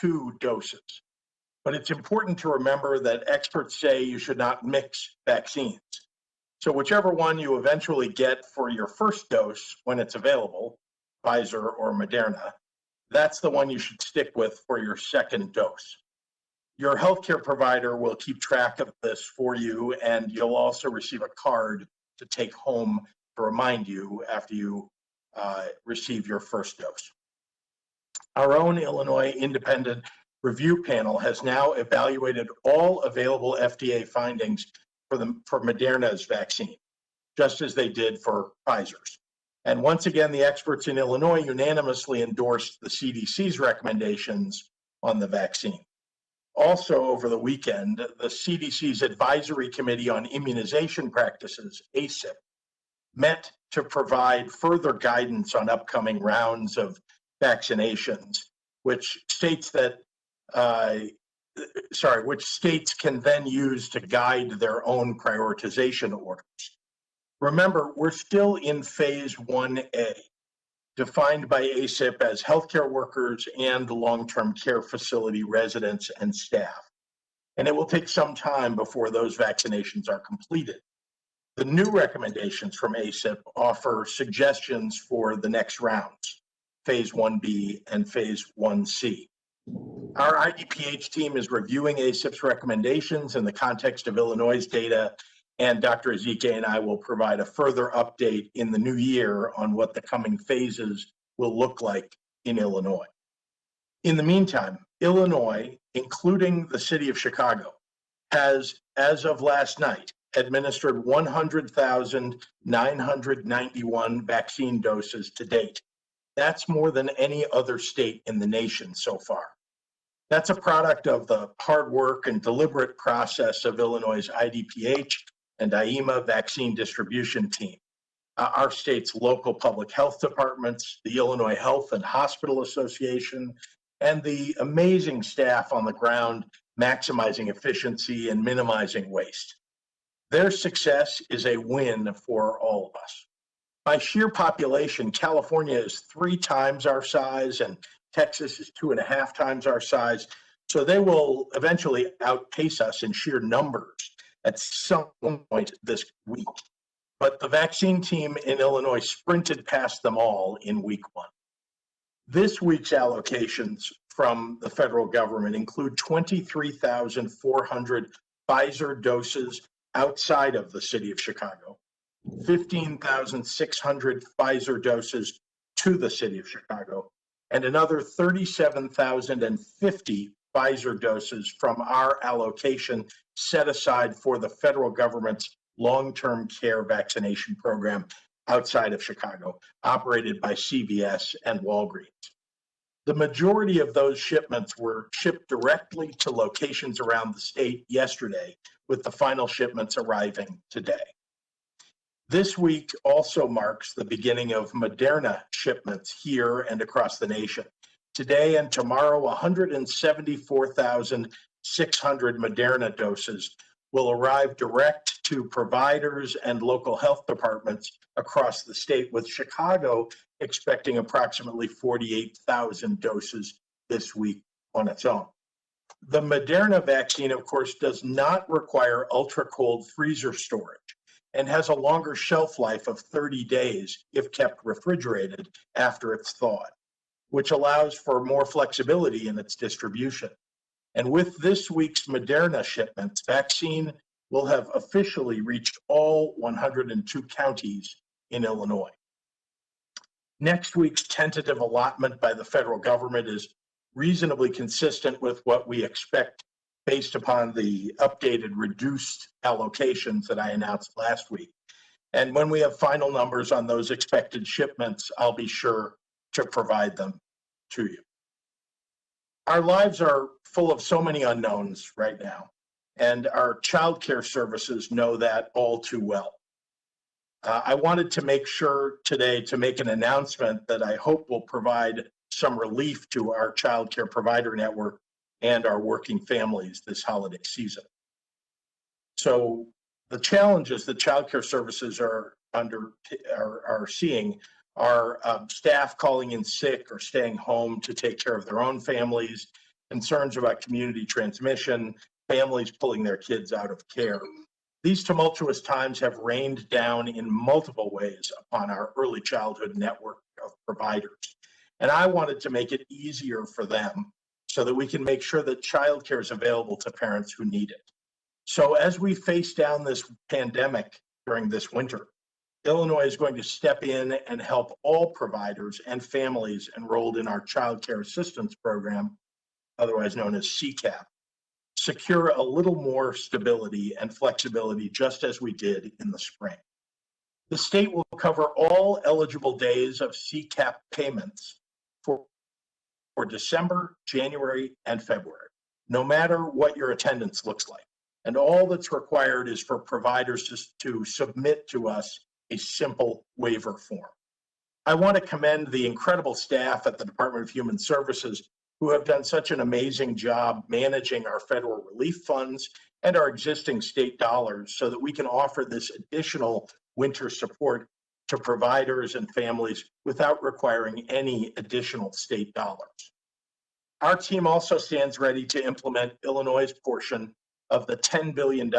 2 doses. But it's important to remember that experts say you should not mix vaccines. So whichever one you eventually get for your first dose when it's available, Pfizer or Moderna, that's the one you should stick with for your second dose. Your healthcare provider will keep track of this for you, and you'll also receive a card to take home to remind you after you receive your first dose. Our own Illinois Independent Review Panel has now evaluated all available FDA findings for Moderna's vaccine, just as they did for Pfizer's. And once again, the experts in Illinois unanimously endorsed the CDC's recommendations on the vaccine. Also, over the weekend, the CDC's Advisory Committee on Immunization Practices, ACIP, met to provide further guidance on upcoming rounds of vaccinations, which states that, which states can then use to guide their own prioritization orders. Remember, we're still in phase 1A, defined by ACIP as healthcare workers and long-term care facility residents and staff. And it will take some time before those vaccinations are completed. The new recommendations from ACIP offer suggestions for the next rounds, phase 1B and phase 1C. Our IDPH team is reviewing ACIP's recommendations in the context of Illinois' data, and Dr. Ezike and I will provide a further update in the new year on what the coming phases will look like in Illinois. In the meantime, Illinois, including the city of Chicago, has, as of last night, administered 100,991 vaccine doses to date. That's more than any other state in the nation so far. That's a product of the hard work and deliberate process of Illinois' IDPH and IEMA vaccine distribution team, our state's local public health departments, the Illinois Health and Hospital Association, and the amazing staff on the ground maximizing efficiency and minimizing waste. Their success is a win for all of us. By sheer population, California is 3 times our size and Texas is 2.5 times our size, so they will eventually outpace us in sheer numbers at some point this week. But the vaccine team in Illinois sprinted past them all in week 1. This week's allocations from the federal government include 23,400 Pfizer doses outside of the city of Chicago, 15,600 Pfizer doses to the city of Chicago, and another 37,050 Pfizer doses from our allocation set aside for the federal government's long-term care vaccination program outside of Chicago, operated by CVS and Walgreens. The majority of those shipments were shipped directly to locations around the state yesterday, with the final shipments arriving today. This week also marks the beginning of Moderna shipments here and across the nation. Today and tomorrow, 174,600 Moderna doses will arrive direct to providers and local health departments across the state, with Chicago expecting approximately 48,000 doses this week on its own. The Moderna vaccine, of course, does not require ultra-cold freezer storage and has a longer shelf life of 30 days if kept refrigerated after it's thawed, which allows for more flexibility in its distribution. And with this week's Moderna shipments, vaccine will have officially reached all 102 counties in Illinois. Next week's tentative allotment by the federal government is reasonably consistent with what we expect based upon the updated reduced allocations that I announced last week. And when we have final numbers on those expected shipments, I'll be sure to provide them to you. Our lives are full of so many unknowns right now, and our childcare services know that all too well. I wanted to make sure today to make an announcement that I hope will provide some relief to our childcare provider network and our working families this holiday season. So the challenges that childcare services are seeing are staff calling in sick or staying home to take care of their own families, concerns about community transmission, families pulling their kids out of care. These tumultuous times have rained down in multiple ways upon our early childhood network of providers. And I wanted to make it easier for them so that we can make sure that childcare is available to parents who need it. So as we face down this pandemic during this winter, Illinois is going to step in and help all providers and families enrolled in our Child Care Assistance Program, otherwise known as CCAP, secure a little more stability and flexibility, just as we did in the spring. The state will cover all eligible days of CCAP payments for December, January, and February, no matter what your attendance looks like. And all that's required is for providers to submit to us a simple waiver form. I want to commend the incredible staff at the Department of Human Services who have done such an amazing job managing our federal relief funds and our existing state dollars so that we can offer this additional winter support to providers and families without requiring any additional state dollars. Our team also stands ready to implement Illinois' portion of the $10 billion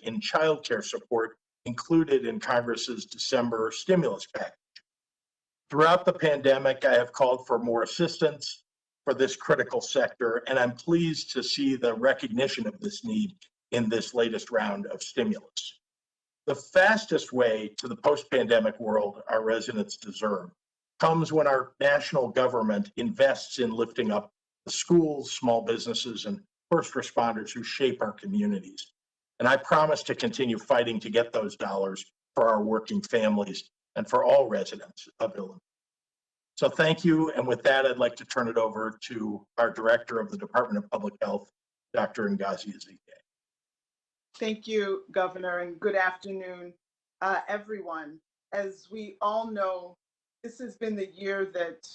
in child care support included in Congress's December stimulus package. Throughout the pandemic, I have called for more assistance for this critical sector, and I'm pleased to see the recognition of this need in this latest round of stimulus. The fastest way to the post-pandemic world our residents deserve comes when our national government invests in lifting up the schools, small businesses, and first responders who shape our communities. And I promise to continue fighting to get those dollars for our working families and for all residents of Illinois. So thank you. And with that, I'd like to turn it over to our Director of the Department of Public Health, Dr. Ngozi Ezike. Thank you, Governor, and good afternoon, everyone. As we all know, this has been the year that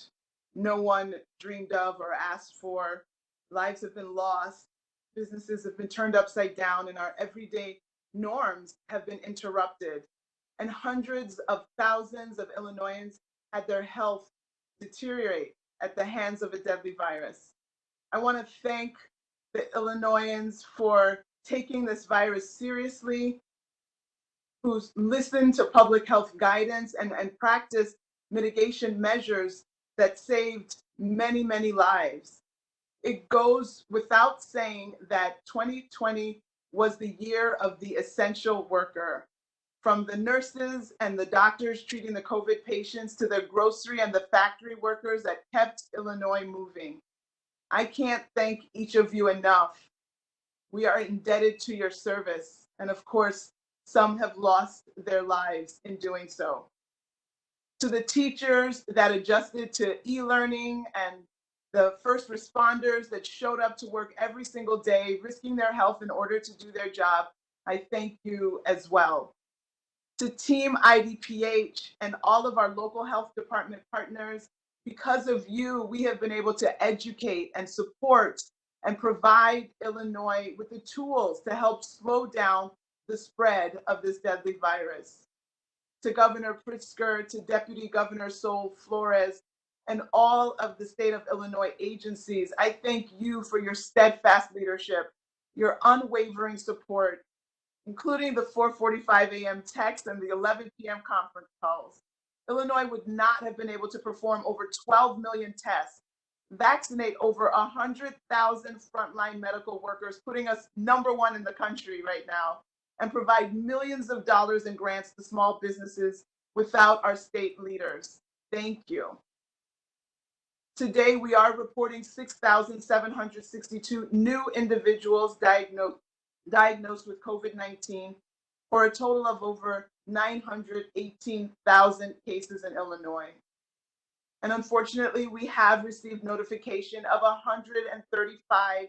no one dreamed of or asked for. Lives have been lost, businesses have been turned upside down, and our everyday norms have been interrupted. And hundreds of thousands of Illinoisans had their health deteriorate at the hands of a deadly virus. I want to thank the Illinoisans for taking this virus seriously, who's listened to public health guidance and practiced mitigation measures that saved many, many lives. It goes without saying that 2020 was the year of the essential worker. From the nurses and the doctors treating the COVID patients to the grocery and the factory workers that kept Illinois moving. I can't thank each of you enough. We are indebted to your service. And of course, some have lost their lives in doing so. To the teachers that adjusted to e-learning and the first responders that showed up to work every single day, risking their health in order to do their job, I thank you as well. To Team IDPH and all of our local health department partners, because of you, we have been able to educate and support and provide Illinois with the tools to help slow down the spread of this deadly virus. To Governor Pritzker, to Deputy Governor Sol Flores, and all of the state of Illinois agencies, I thank you for your steadfast leadership, your unwavering support, including the 4:45 a.m. text and the 11 p.m. conference calls. Illinois would not have been able to perform over 12 million tests, vaccinate over 100,000 frontline medical workers, putting us #1 in the country right now, and provide millions of dollars in grants to small businesses without our state leaders. Thank you. Today, we are reporting 6,762 new individuals diagnosed with COVID-19, for a total of over 918,000 cases in Illinois. And unfortunately, we have received notification of 135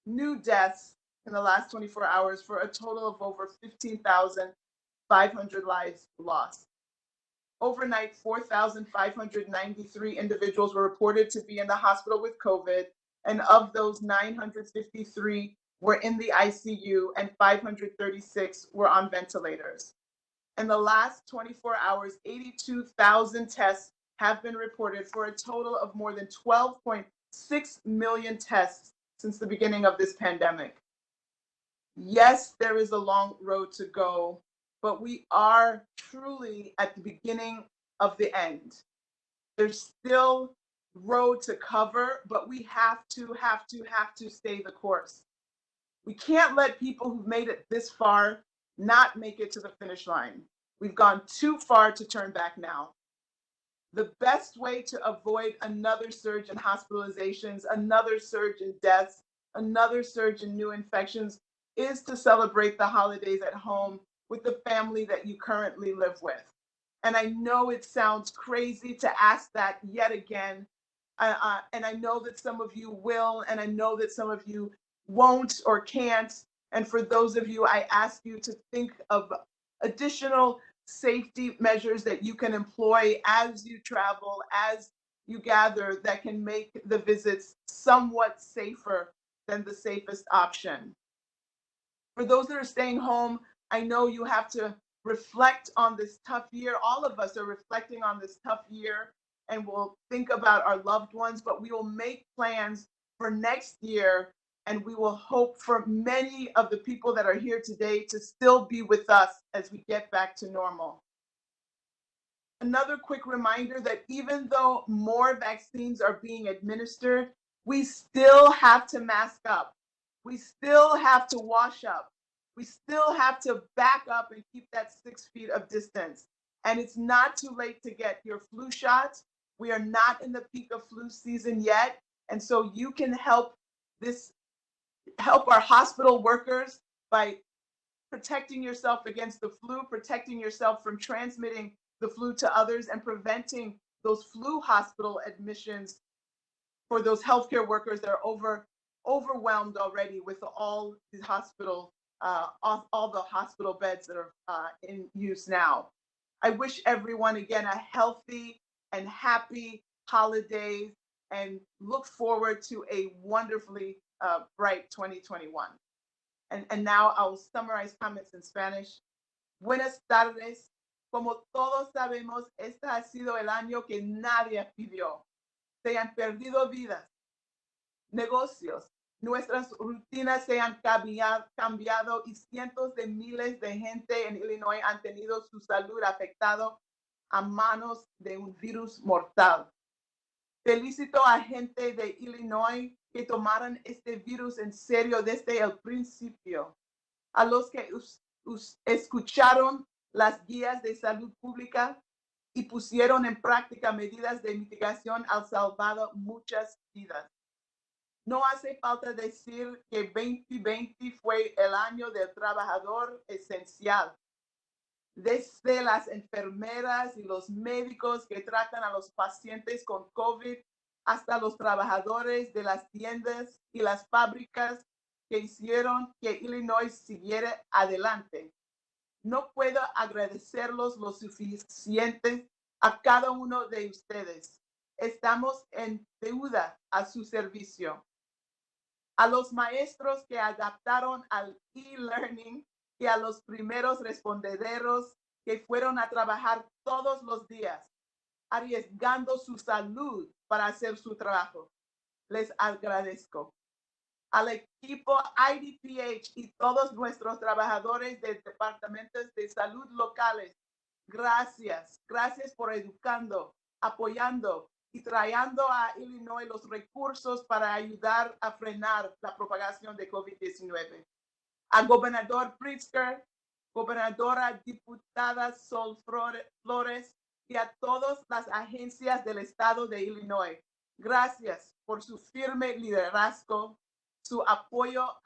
new deaths in the last 24 hours for a total of over 15,500 lives lost. Overnight, 4,593 individuals were reported to be in the hospital with COVID, and of those, 953 were in the ICU and 536 were on ventilators. In the last 24 hours, 82,000 tests have been reported for a total of more than 12.6 million tests since the beginning of this pandemic. Yes, there is a long road to go, but we are truly at the beginning of the end. There's still road to cover, but we have to stay the course. We can't let people who've made it this far not make it to the finish line. We've gone too far to turn back now. The best way to avoid another surge in hospitalizations, another surge in deaths, another surge in new infections is to celebrate the holidays at home with the family that you currently live with. And I know it sounds crazy to ask that yet again. And I know that some of you will, and I know that some of you won't or can't. And for those of you, I ask you to think of additional safety measures that you can employ as you travel, as you gather, that can make the visits somewhat safer than the safest option. For those that are staying home, I know you have to reflect on this tough year. All of us are reflecting on this tough year, and we'll think about our loved ones, but we will make plans for next year, and we will hope for many of the people that are here today to still be with us as we get back to normal. Another quick reminder that even though more vaccines are being administered, we still have to mask up. We still have to wash up. We still have to back up and keep that 6 feet of distance. And it's not too late to get your flu shots. We are not in the peak of flu season yet. And so you can help our hospital workers by protecting yourself against the flu, protecting yourself from transmitting the flu to others, and preventing those flu hospital admissions for those healthcare workers that are overwhelmed already with all the hospital beds that are in use now. I wish everyone, again, a healthy and happy holidays, and look forward to a wonderfully bright 2021. And now I'll summarize comments in Spanish. Buenas tardes. Como todos sabemos, este ha sido el año que nadie pidió. Se han perdido vidas, negocios, nuestras rutinas se han cambiado y cientos de miles de gente en Illinois han tenido su salud afectado a manos de un virus mortal. Felicito a gente de Illinois que tomaron este virus en serio desde el principio. A los que escucharon las guías de salud pública y pusieron en práctica medidas de mitigación, han salvado muchas vidas. No hace falta decir que 2020 fue el año del trabajador esencial. Desde las enfermeras y los médicos que tratan a los pacientes con COVID, hasta los trabajadores de las tiendas y las fábricas que hicieron que Illinois siguiera adelante. No puedo agradecerlos lo suficiente a cada uno de ustedes. Estamos en deuda a su servicio. A los maestros que adaptaron al e-learning y a los primeros respondederos que fueron a trabajar todos los días, arriesgando su salud para hacer su trabajo. Les agradezco. Al equipo IDPH y todos nuestros trabajadores de departamentos de salud locales, gracias. Gracias por educando, apoyando y trayendo a Illinois los recursos para ayudar a frenar la propagación de COVID-19. Al gobernador Pritzker, gobernadora diputada Sol Flores, y a todas las agencias del estado de Illinois. Gracias por su firme liderazgo, su apoyo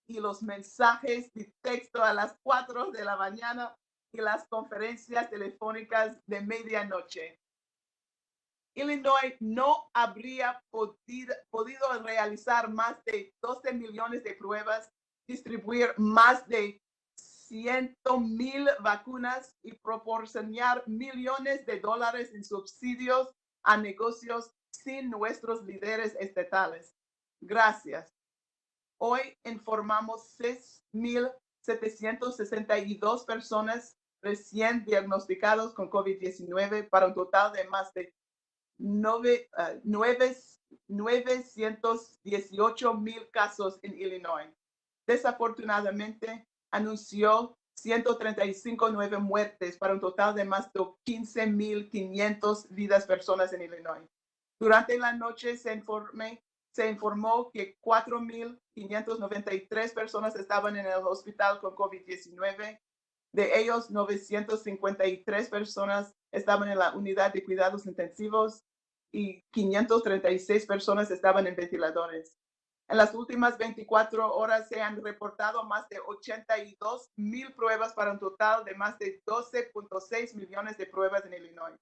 y los mensajes de texto a las 4 de la mañana y las conferencias telefónicas de medianoche. Illinois no habría podido realizar más de 12 millones de pruebas, distribuir más de 100,000 vacunas y proporcionar millones de dólares en subsidios a negocios sin nuestros líderes estatales. Gracias. Hoy informamos 6,762 personas recién diagnosticados con COVID-19 para un total de más de 918,000 casos en Illinois. Desafortunadamente, anunció 135 muertes para un total de más de 15,500 vidas personas en Illinois. Durante la noche se informó que 4,593 personas estaban en el hospital con COVID-19. De ellos, 953 personas estaban en la unidad de cuidados intensivos y 536 personas estaban en ventiladores. En las últimas 24 horas se han reportado más de 82,000 pruebas para un total de más de 12,6 millones de pruebas en Illinois.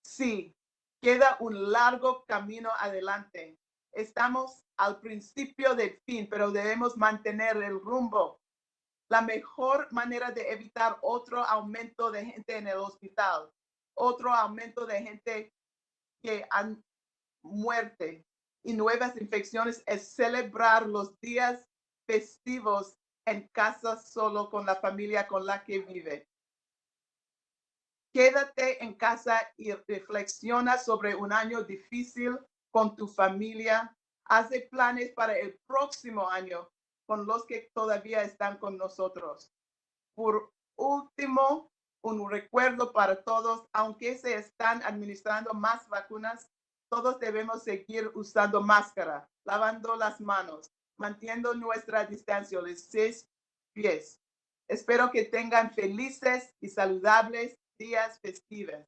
Sí, queda un largo camino adelante. Estamos al principio del fin, pero debemos mantener el rumbo. La mejor manera de evitar otro aumento de gente en el hospital, otro aumento de gente que han muerto y nuevas infecciones es celebrar los días festivos en casa solo con la familia con la que vive. Quédate en casa y reflexiona sobre un año difícil con tu familia. Haz planes para el próximo año con los que todavía están con nosotros. Por último, un recuerdo para todos, aunque se están administrando más vacunas, todos debemos seguir usando máscara, lavando las manos, manteniendo nuestra distancia de 6 pies. Espero que tengan felices y saludables días festivos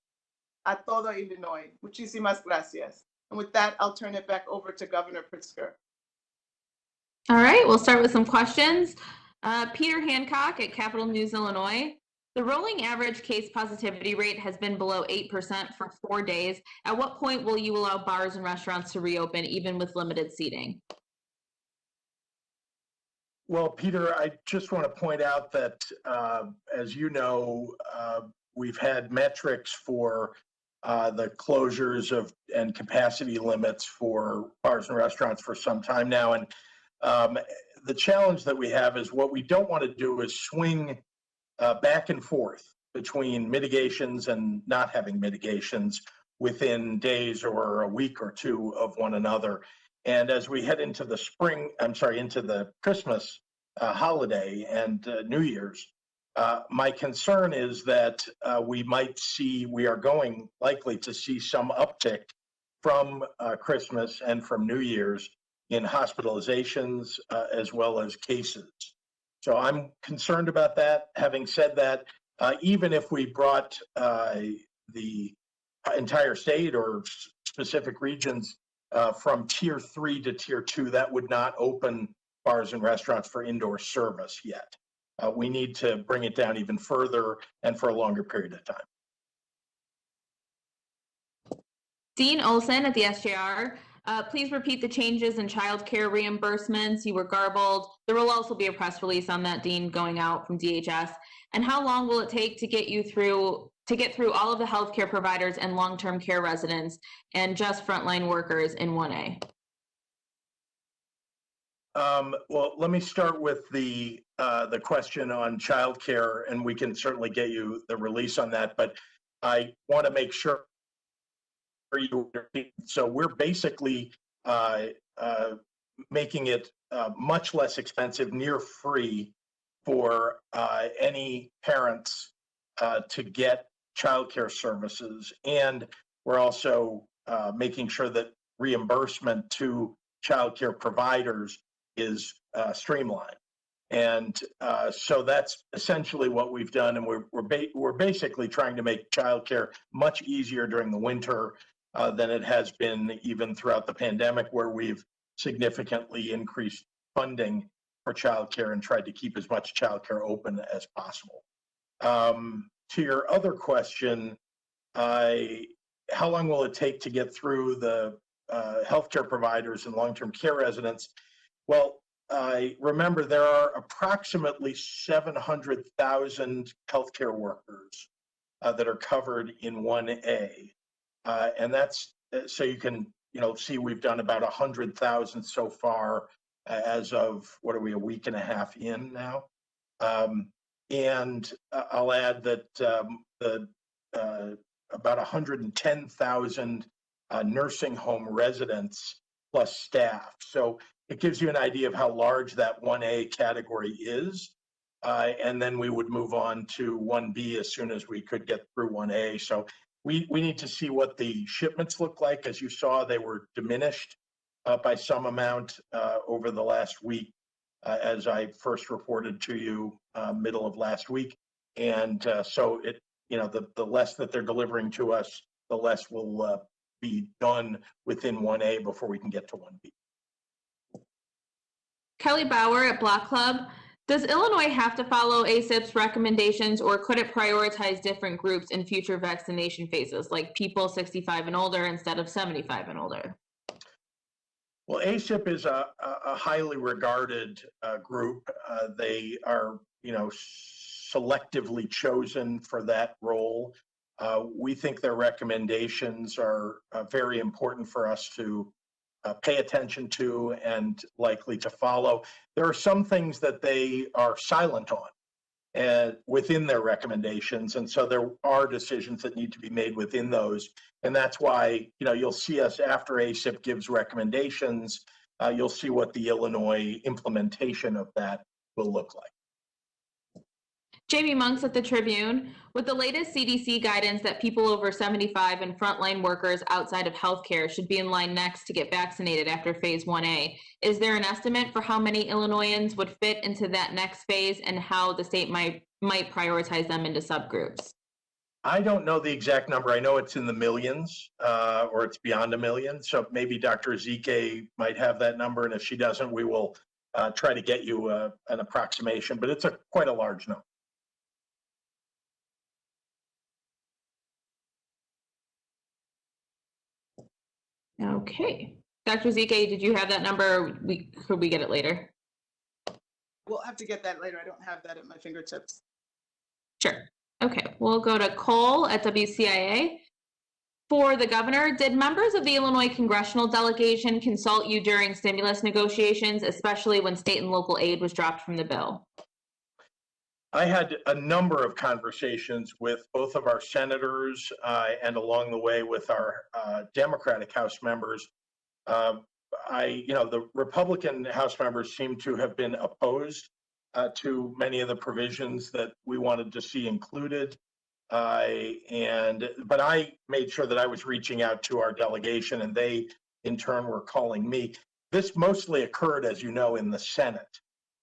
a todo Illinois. Muchísimas gracias. And with that, I'll turn it back over to Governor Pritzker. All right, we'll start with some questions. Peter Hancock at Capital News, Illinois. The rolling average case positivity rate has been below 8% for 4 days. At what point will you allow bars and restaurants to reopen, even with limited seating? Well, Peter, I just want to point out that, as you know, we've had metrics for the closures of and capacity limits for bars and restaurants for some time now. And the challenge that we have is what we don't want to do is swing back and forth between mitigations and not having mitigations within days or a week or two of one another. And as we head into the into the Christmas holiday and New Year's, my concern is that we are likely to see some uptick from Christmas and from New Year's in hospitalizations as well as cases. So I'm concerned about that. Having said that, even if we brought the entire state or specific regions from tier 3 to tier 2, that would not open bars and restaurants for indoor service yet. We need to bring it down even further and for a longer period of time. Dean Olson at the SJR. Please repeat the changes in child care reimbursements. You were garbled. There will also be a press release on that, Dean, going out from DHS. And how long will it take to get through all of the healthcare providers and long-term care residents and just frontline workers in 1A? Well, let me start with the question on childcare, and we can certainly get you the release on that. But I want to make sure so we're basically making it much less expensive, near free, for any parents to get childcare services, and we're also making sure that reimbursement to childcare providers is streamlined. And so that's essentially what we've done, and we're basically trying to make childcare much easier during the winter than it has been even throughout the pandemic, where we've significantly increased funding for childcare and tried to keep as much childcare open as possible. To your other question, how long will it take to get through the healthcare providers and long-term care residents? Well, remember, there are approximately 700,000 healthcare workers that are covered in 1A. And that's so you can see we've done about 100,000 so far as of, what are we, a week and a half in now? And I'll add that about 110,000 nursing home residents plus staff. So it gives you an idea of how large that 1A category is. And then we would move on to 1B as soon as we could get through 1A. So we need to see what the shipments look like. As you saw, they were diminished by some amount over the last week, as I first reported to you middle of last week. And so it, the less that they're delivering to us, the less will be done within 1A before we can get to 1B. Kelly Bauer at Block Club. Does Illinois have to follow ACIP's recommendations, or could it prioritize different groups in future vaccination phases, like people 65 and older instead of 75 and older? Well, ACIP is a highly regarded group. They are, selectively chosen for that role. We think their recommendations are very important for us to pay attention to and likely to follow. There are some things that they are silent on within their recommendations, and so there are decisions that need to be made within those. And that's why, you'll see us after ACIP gives recommendations, you'll see what the Illinois implementation of that will look like. Jamie Monks at the Tribune. With the latest CDC guidance that people over 75 and frontline workers outside of healthcare should be in line next to get vaccinated after phase 1A, is there an estimate for how many Illinoisans would fit into that next phase and how the state might prioritize them into subgroups? I don't know the exact number. I know it's in the millions, or it's beyond a million. So maybe Dr. Ezike might have that number, and if she doesn't, we will try to get you an approximation. But it's quite a large number. Okay. Dr. Ezike, did you have that number? Could we get it later? We'll have to get that later. I don't have that at my fingertips. Sure. Okay, we'll go to Cole at WCIA. For the governor, did members of the Illinois congressional delegation consult you during stimulus negotiations, especially when state and local aid was dropped from the bill? I had a number of conversations with both of our senators and along the way with our Democratic House members. The Republican House members seem to have been opposed to many of the provisions that we wanted to see included. But I made sure that I was reaching out to our delegation, and they in turn were calling me. This mostly occurred, as you know, in the Senate.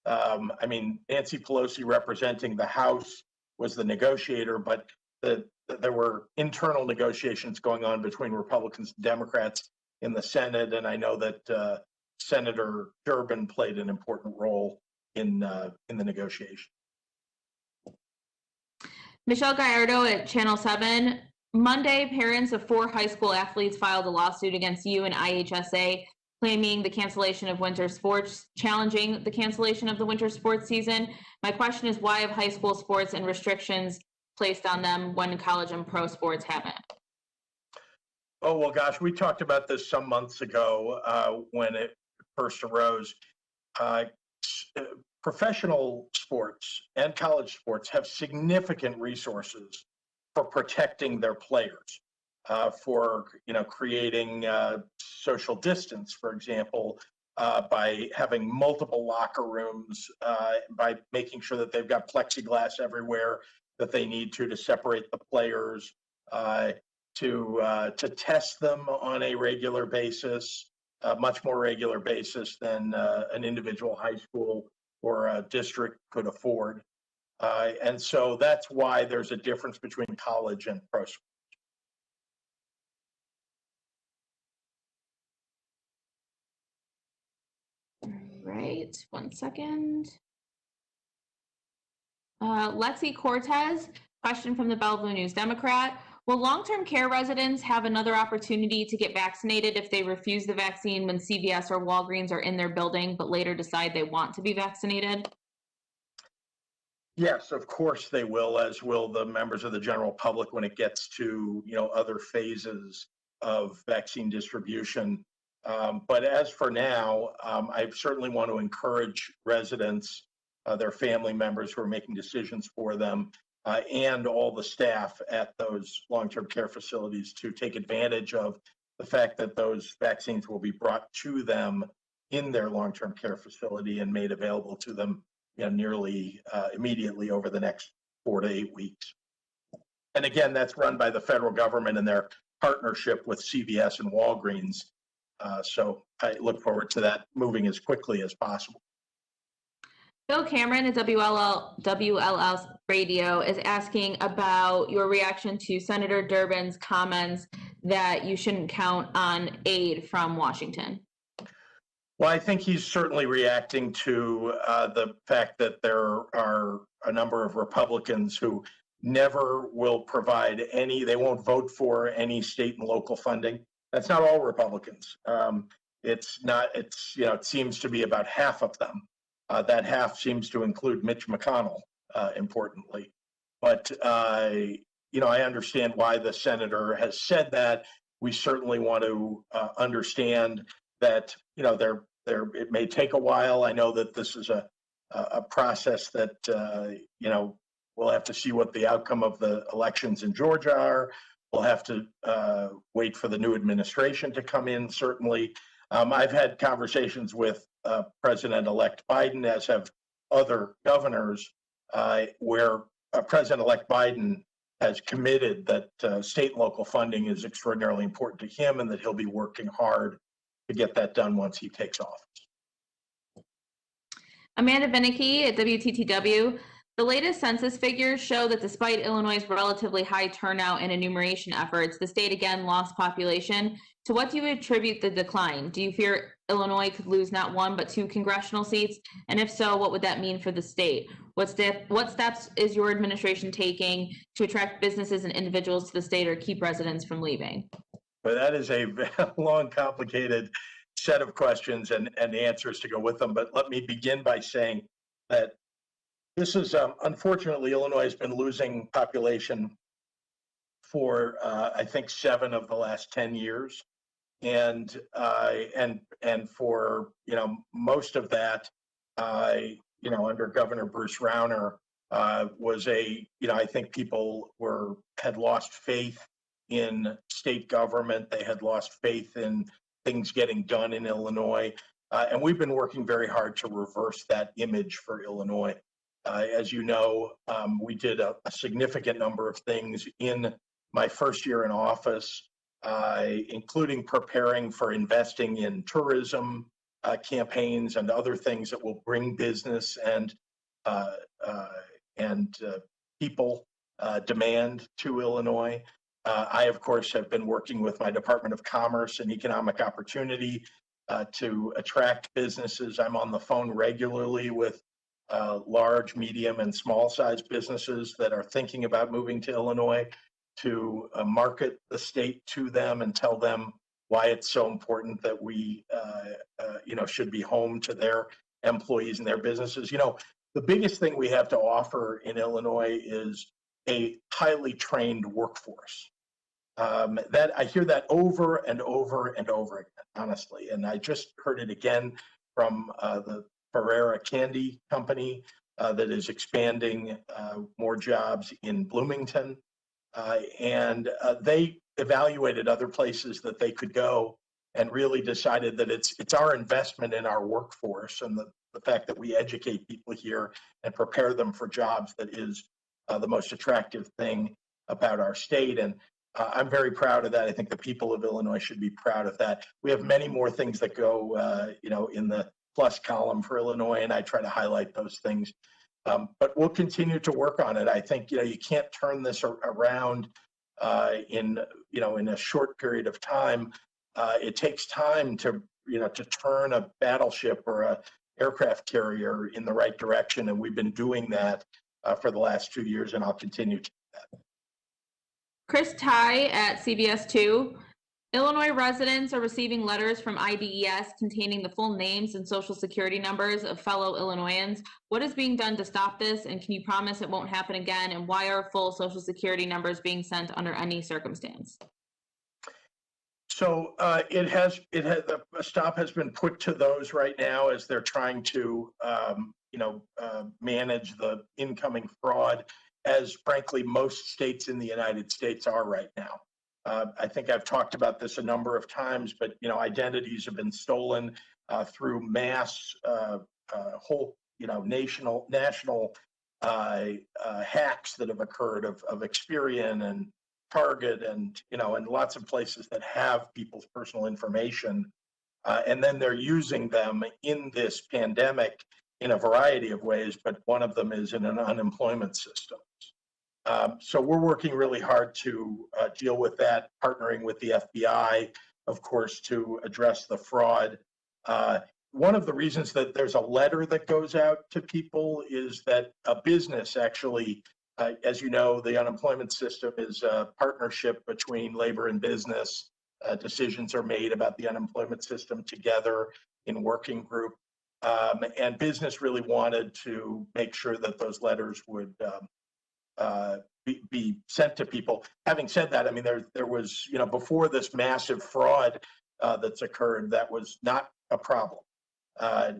Nancy Pelosi representing the House was the negotiator, but there were internal negotiations going on between Republicans and Democrats in the Senate, and I know that Senator Durbin played an important role in the negotiation. Michelle Gallardo at Channel 7. Monday, parents of 4 high school athletes filed a lawsuit against you and IHSA, claiming the cancellation of winter sports, challenging the cancellation of the winter sports season. My question is, why have high school sports and restrictions placed on them when college and pro sports haven't? Oh, well, gosh, we talked about this some months ago when it first arose. Professional sports and college sports have significant resources for protecting their players, for creating social distance, for example, by having multiple locker rooms, by making sure that they've got plexiglass everywhere that they need to separate the players, to test them on a regular basis, much more regular basis than an individual high school or a district could afford. And so that's why there's a difference between college and pro sports. All right, one second. Lexi Cortez, question from the Bellevue News Democrat. Will long-term care residents have another opportunity to get vaccinated if they refuse the vaccine when CVS or Walgreens are in their building, but later decide they want to be vaccinated? Yes, of course they will, as will the members of the general public when it gets to other phases of vaccine distribution. But as for now, I certainly want to encourage residents, their family members who are making decisions for them, and all the staff at those long-term care facilities to take advantage of the fact that those vaccines will be brought to them in their long-term care facility and made available to them, nearly immediately over the next 4 to 8 weeks. And again, that's run by the federal government and their partnership with CVS and Walgreens. So I look forward to that moving as quickly as possible. Bill Cameron at WLS Radio is asking about your reaction to Senator Durbin's comments that you shouldn't count on aid from Washington. Well, I think he's certainly reacting to the fact that there are a number of Republicans who never will provide any, they won't vote for any state and local funding. That's not all Republicans. It's not, it's, it seems to be about half of them. That half seems to include Mitch McConnell, importantly. But, I understand why the senator has said that. We certainly want to understand that, it may take a while. I know that this is a process that, we'll have to see what the outcome of the elections in Georgia are. We'll have to wait for the new administration to come in, certainly. I've had conversations with President-elect Biden, as have other governors, where President-elect Biden has committed that state and local funding is extraordinarily important to him and that he'll be working hard to get that done once he takes office. Amanda Vinicky at WTTW. The latest census figures show that despite Illinois' relatively high turnout and enumeration efforts, the state again lost population. To what do you attribute the decline? Do you fear Illinois could lose not 1 but 2 congressional seats? And if so, what would that mean for the state? What steps is your administration taking to attract businesses and individuals to the state or keep residents from leaving? Well, that is a long, complicated set of questions and answers to go with them. But let me begin by saying that this is, unfortunately, Illinois has been losing population for, I think, 7 of the last 10 years. And for, most of that, under Governor Bruce Rauner, was I think people had lost faith in state government. They had lost faith in things getting done in Illinois. And we've been working very hard to reverse that image for Illinois. As you know, we did a significant number of things in my first year in office, including preparing for investing in tourism campaigns and other things that will bring business and people demand to Illinois. I, of course, have been working with my Department of Commerce and Economic Opportunity to attract businesses. I'm on the phone regularly with large, medium, and small-sized businesses that are thinking about moving to Illinois to market the state to them and tell them why it's so important that we, should be home to their employees and their businesses. The biggest thing we have to offer in Illinois is a highly trained workforce. That I hear that over and over and over again, honestly. And I just heard it again from the Ferrera Candy Company that is expanding more jobs in Bloomington. And they evaluated other places that they could go and really decided that it's our investment in our workforce and the fact that we educate people here and prepare them for jobs that is the most attractive thing about our state. And I'm very proud of that. I think the people of Illinois should be proud of that. We have many more things that go, in the plus column for Illinois, and I try to highlight those things. But we'll continue to work on it. I think, you can't turn this around in a short period of time. It takes time to turn a battleship or a aircraft carrier in the right direction, and we've been doing that for the last 2 years, and I'll continue to do that. Chris Ty at CBS2. Illinois residents are receiving letters from IDES containing the full names and social security numbers of fellow Illinoisans. What is being done to stop this, and can you promise it won't happen again? And why are full social security numbers being sent under any circumstance? So a stop has been put to those right now as they're trying to manage the incoming fraud, as frankly most states in the United States are right now. I think I've talked about this a number of times, but identities have been stolen through mass whole national hacks that have occurred of Experian and Target and and lots of places that have people's personal information, and then they're using them in this pandemic in a variety of ways, but one of them is in an unemployment system. So we're working really hard to deal with that, partnering with the FBI, of course, to address the fraud. One of the reasons that there's a letter that goes out to people is that a business actually, as you know, the unemployment system is a partnership between labor and business. Decisions are made about the unemployment system together in working group. And business really wanted to make sure that those letters would be sent to people. Having said that, I mean, there was, before this massive fraud that's occurred, that was not a problem.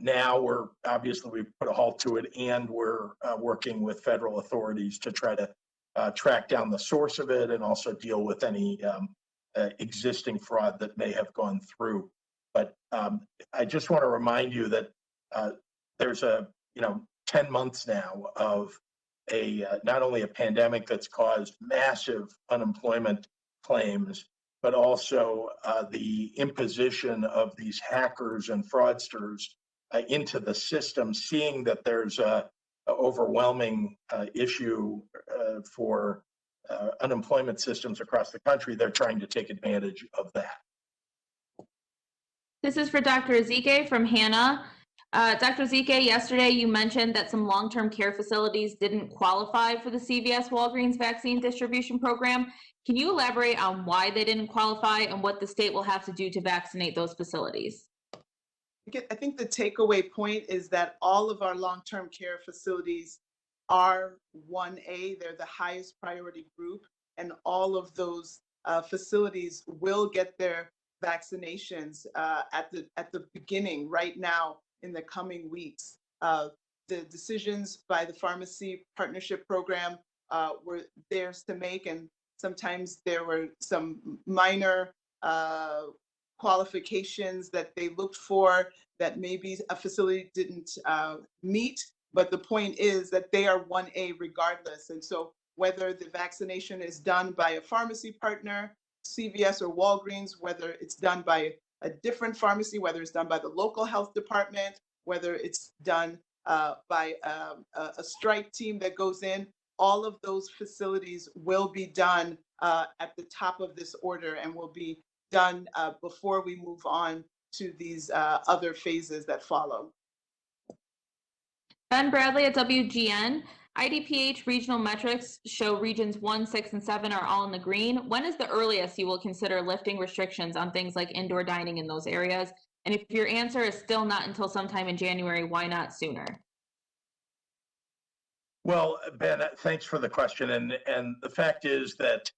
Now we've put a halt to it, and we're working with federal authorities to try to track down the source of it and also deal with any existing fraud that may have gone through. But I just want to remind you that there's 10 months now of not only a pandemic that's caused massive unemployment claims, but also the imposition of these hackers and fraudsters into the system, seeing that there's a overwhelming issue for unemployment systems across the country. They're trying to take advantage of that. This is for Dr. Ezike from Hannah. Dr. Ezike, yesterday you mentioned that some long-term care facilities didn't qualify for the CVS Walgreens vaccine distribution program. Can you elaborate on why they didn't qualify and what the state will have to do to vaccinate those facilities? I think the takeaway point is that all of our long-term care facilities are 1A. They're the highest priority group, and all of those facilities will get their vaccinations at the beginning right now in the coming weeks. The decisions by the Pharmacy Partnership Program were theirs to make, and sometimes there were some minor qualifications that they looked for that maybe a facility didn't meet, but the point is that they are 1A regardless. And so whether the vaccination is done by a pharmacy partner, CVS or Walgreens, whether it's done by a different pharmacy, whether it's done by the local health department, whether it's done by a strike team that goes in, all of those facilities will be done at the top of this order and will be done before we move on to these other phases that follow. Ben Bradley at WGN. IDPH regional metrics show regions 1, 6, and 7 are all in the green. When is the earliest you will consider lifting restrictions on things like indoor dining in those areas? And if your answer is still not until sometime in January, why not sooner? Well, Ben, thanks for the question. And the fact is that,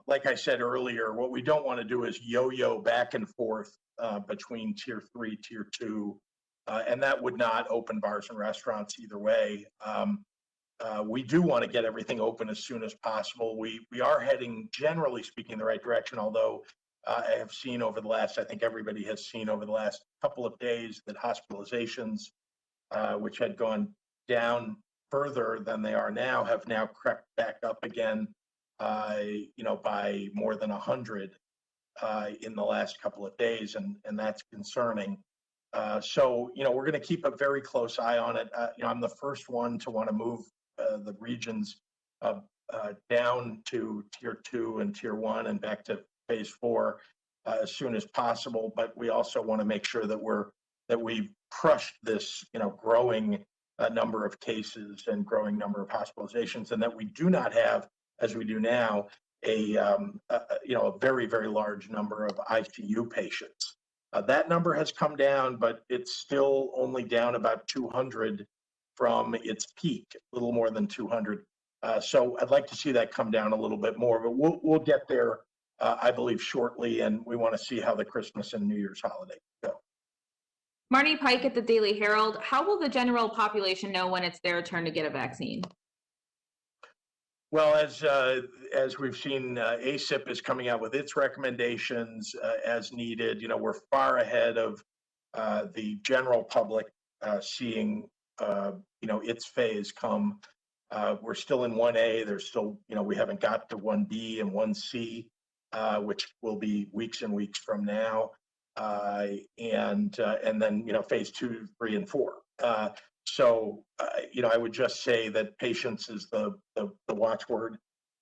like I said earlier, what we don't want to do is yo-yo back and forth between tier 3, tier 2, and that would not open bars and restaurants either way. We do want to get everything open as soon as possible. We are heading, generally speaking, in the right direction, although I have seen over the last, I think everybody has seen over the last couple of days that hospitalizations, which had gone down further than they are now, have now crept back up again, by more than 100 in the last couple of days, and that's concerning. So, we're going to keep a very close eye on it. I'm the first one to want to move the regions down to tier 2 and tier 1 and back to phase 4 as soon as possible. But we also want to make sure that we've crushed this, growing number of cases and growing number of hospitalizations, and that we do not have, as we do now, a very, very large number of ICU patients. That number has come down, but it's still only down about 200 from its peak, a little more than 200. So I'd like to see that come down a little bit more, but we'll get there, I believe, shortly, and we want to see how the Christmas and New Year's holiday go. Marnie Pike at the Daily Herald. How will the general population know when it's their turn to get a vaccine? Well, as we've seen, ACIP is coming out with its recommendations as needed. You know, we're far ahead of the general public seeing, you know, its phase come. We're still in 1A. There's still, you know, we haven't got to 1B and 1C, which will be weeks and weeks from now, and then, you know, phase 2, 3, and 4. So, you know, I would just say that patience is the watchword,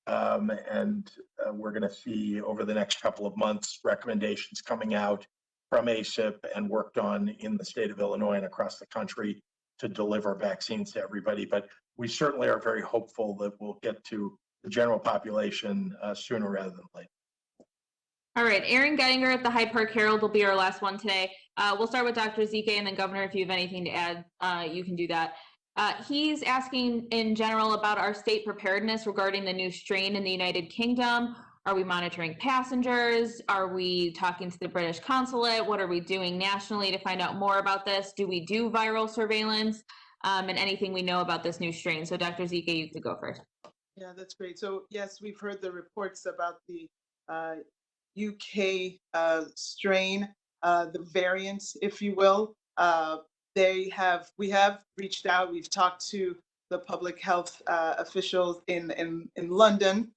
and we're going to see over the next couple of months recommendations coming out from ACIP and worked on in the state of Illinois and across the country to deliver vaccines to everybody. But we certainly are very hopeful that we'll get to the general population sooner rather than later. All right, Aaron Geiger at the Hyde Park Herald will be our last one today. We'll start with Dr. Zike, and then Governor, if you have anything to add, you can do that. He's asking in general about our state preparedness regarding the new strain in the United Kingdom. Are we monitoring passengers? Are we talking to the British consulate? What are we doing nationally to find out more about this? Do we do viral surveillance? And anything we know about this new strain? So Dr. Zike, you could go first. Yeah, that's great. So yes, we've heard the reports about the UK strain, the variant, if you will. We have reached out. We've talked to the public health officials in London.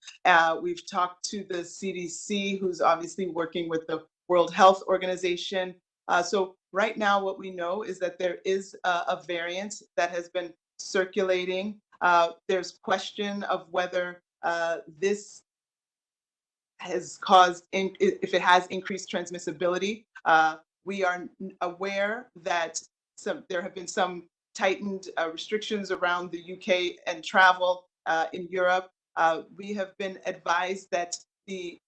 We've talked to the CDC, who's obviously working with the World Health Organization. So right now, what we know is that there is a variant that has been circulating. There's question of whether this has caused, if it has increased transmissibility. We are aware that there have been some tightened restrictions around the UK and travel in Europe. We have been advised that the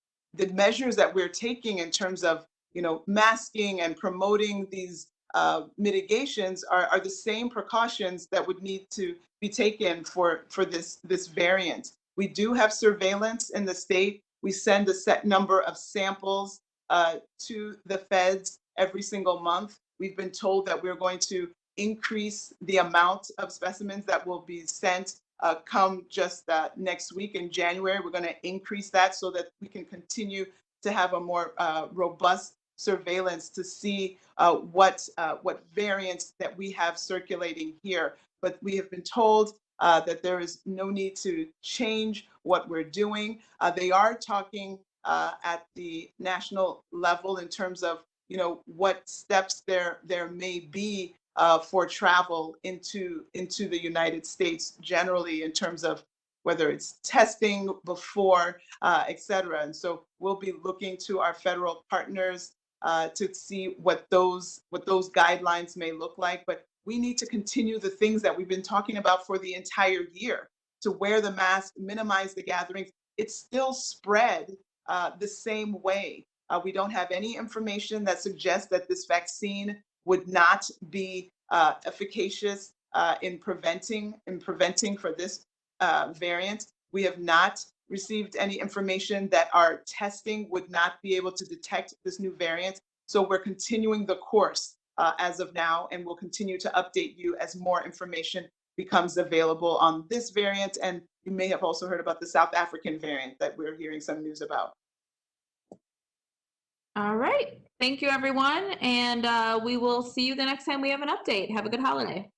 measures that we're taking in terms of, you know, masking and promoting these mitigations are the same precautions that would need to be taken for this variant. We do have surveillance in the state. We send a set number of samples to the feds every single month. We've been told that we're going to increase the amount of specimens that will be sent come just next week in January. We're going to increase that so that we can continue to have a more robust surveillance to see what variants that we have circulating here. But we have been told that there is no need to change what we're doing. They are talking at the national level in terms of, you know, what steps there may be for travel into the United States generally, in terms of whether it's testing before, et cetera. And so we'll be looking to our federal partners to see what those guidelines may look like. But we need to continue the things that we've been talking about for the entire year: to wear the mask, minimize the gatherings. It's still spread the same way. We don't have any information that suggests that this vaccine would not be efficacious in preventing for this variant. We have not received any information that our testing would not be able to detect this new variant. So we're continuing the course as of now, and we'll continue to update you as more information becomes available on this variant. And you may have also heard about the South African variant that we're hearing some news about. All right. Thank you, everyone. And we will see you the next time we have an update. Have a good holiday.